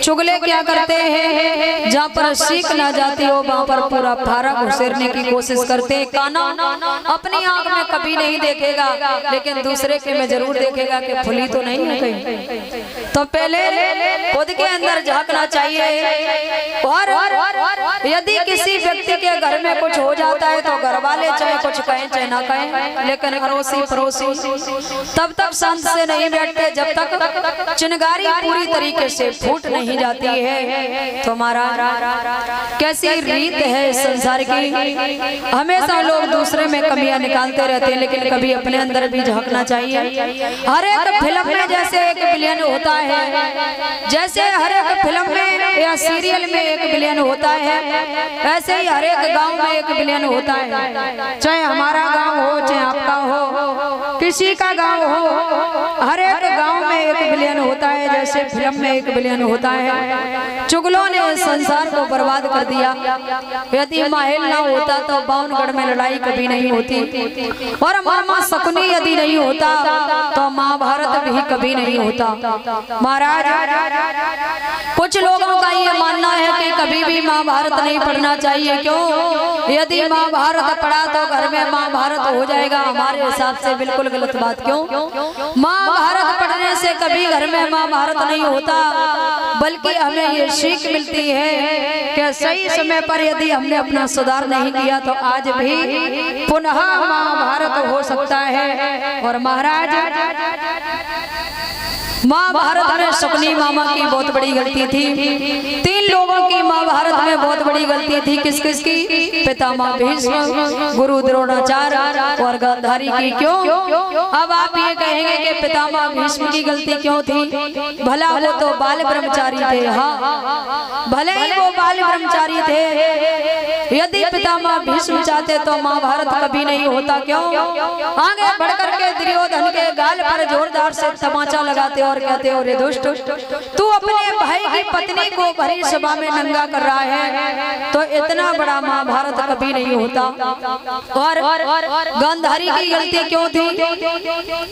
चुगले क्या करते हैं, जहाँ पर सीख ना जाती हो वहाँ पर पूरा फारा घुसेरने की कोशिश करते हैं। काना अपनी आंख में कभी नहीं देखेगा, लेकिन दूसरे के में जरूर देखेगा कि फुली तो नहीं है कहीं। तो पहले खुद के अंदर झांकना चाहिए। और यदि किसी व्यक्ति के घर में कुछ हो जाता है तो घर वाले चाहे कुछ कहें चाहे ना कहें, लेकिन अड़ोसी पड़ोसी तब तक शांत से नहीं बैठते जब तक चिंगारी पूरी तरीके से फूट नहीं जाती है। तो हमारा कैसी रीत है इस संसार की, हमेशा लोग दूसरे में कमियां निकालते रहते हैं, लेकिन कभी अपने अंदर भी झांकना चाहिए। हर एक फिल्म में जैसे एक विलेन होता है, जैसे हर एक फिल्म में या सीरियल में एक विलेन होता है, ऐसे ही हर एक गांव में एक विलेन होता है। चाहे हमारा गांव हो चाहे आपका हो, किसी का गांव हो, हर एक गांव में एक विलेन होता है, जैसे फिल्म में एक विलेन होता है। चुगलों ने संसार को बर्बाद कर दिया। यदि माहिल ना होता तो बावनगढ़ में लड़ाई कभी नहीं होती, और मामा शकुनी यदि नहीं होता तो महाभारत भी कभी नहीं होता। महाराज कुछ लोगों का ये मानना है कि कभी भी महाभारत नहीं पढ़ना चाहिए। क्यों? यदि महाभारत पढ़ा तो घर में महाभारत हो जाएगा। हमारे हिसाब से बिल्कुल गलत बात। क्यों? महाभारत पढ़ने से कभी घर में महाभारत नहीं होता, बल्कि हमें ये सीख मिलती है कि सही समय पर यदि हमने अपना सुधार नहीं किया तो आज भी पुनः महाभारत हो सकता है। और महाराज महाभारत में शकुनी मामा की बहुत बड़ी गलती थी। 3 लोगों की महाभारत में बहुत बड़ी गलती थी। किस किस की? पितामह भीष्म, गुरु द्रोणाचार्य और गांधारी की। क्यों? अब आप ये कहेंगे कि पितामह भीष्म की गलती क्यों थी? भला वो तो बाल ब्रह्मचारी थे। हाँ, भले ही वो बाल ब्रह्मचारी थे, यदि पितामह भीष्म चाहते तो महाभारत कभी नहीं होता। क्यों? आगे बढ़कर के दुर्योधन के गाल पर जोरदार से तमाचा लगाते और कहते हो, रे दुष्ट, तू अपने भाई की पत्नी को भरी सभा में नंगा कर रहा है, तो इतना बड़ा महाभारत कभी नहीं होता। और गांधारी की गलती क्यों थी?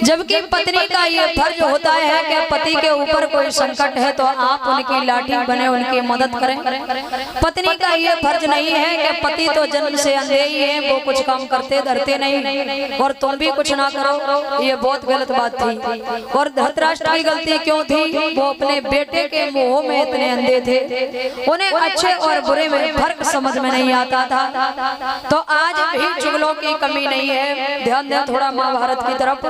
जबकि पत्नी का ये फर्ज होता है कि पति के ऊपर कोई संकट है तो आप उनकी लाठी बने उनकी मदद करें। पत्नी का ये फर्ज नहीं है कि पति तो जन्म से अंधे ही है, वो कुछ काम करते धरते नहीं और तुम भी कुछ ना करो। ये बहुत गलत बात थी। और धृतराष्ट्र की गलती क्यों थी? वो अपने बेटे के मोह में इतने अंधे थे, उन्हें अच्छे और बुरे में फर्क समझ में नहीं आता था। तो आज भी चुगलों की कमी नहीं है। ध्यान दें थोड़ा महाभारत की तरफ।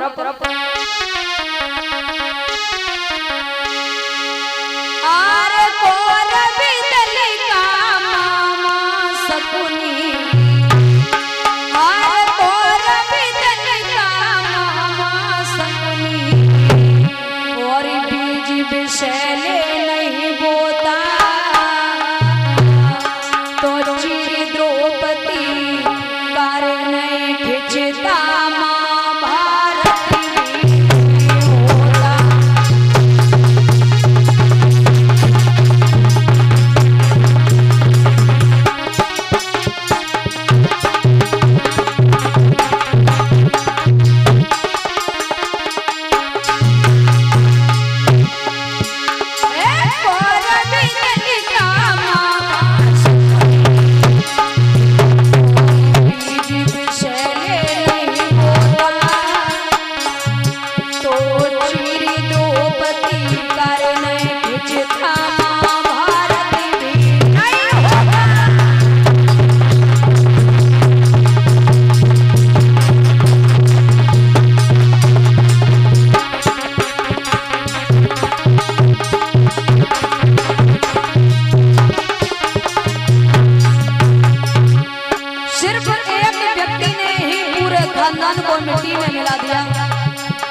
को मिट्टी में मिला दिया।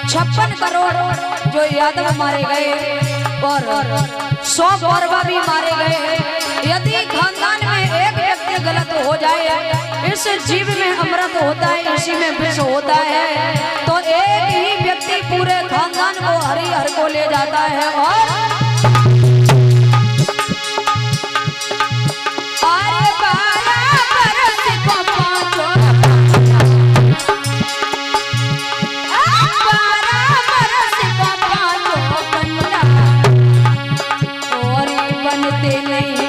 56 करोड़ जो यादव मारे गए और 100 कौरव भी मारे गए। यदि खानदान में एक व्यक्ति गलत हो जाए, इस जीव में अमृत होता है, इसी में विष होता है, तो एक ही व्यक्ति पूरे खानदान को हरिहर को ले जाता है। और रहते नहीं